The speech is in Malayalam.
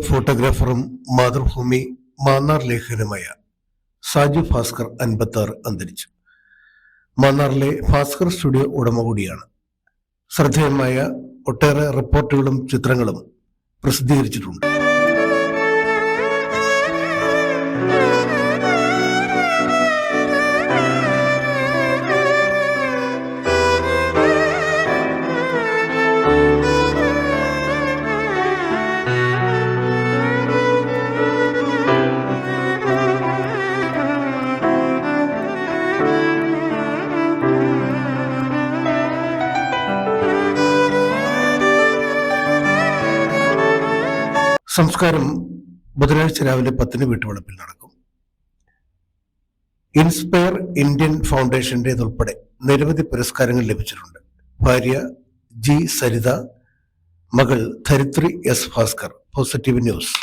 ഫോട്ടോഗ്രാഫറും മാതൃഭൂമി മാന്നാർ ലേഖകനുമായ സാജു ഭാസ്കർ 56 അന്തരിച്ചു. മാന്നാറിലെ ഭാസ്കർ സ്റ്റുഡിയോ ഉടമ കൂടിയാണ്. ശ്രദ്ധേയമായ ഒട്ടേറെ റിപ്പോർട്ടുകളും ചിത്രങ്ങളും പ്രസിദ്ധീകരിച്ചിട്ടുണ്ട്. സംസ്കാരം ബുധനാഴ്ച രാവിലെ 10 വീട്ടുവളപ്പിൽ നടക്കും. ഇൻസ്പയർ ഇന്ത്യൻ ഫൗണ്ടേഷന്റേതുൾപ്പെടെ നിരവധി പുരസ്കാരങ്ങൾ ലഭിച്ചിട്ടുണ്ട്. ഭാര്യ ജി സരിത, മകൾ Dharithri S Bhaskar. Positive news.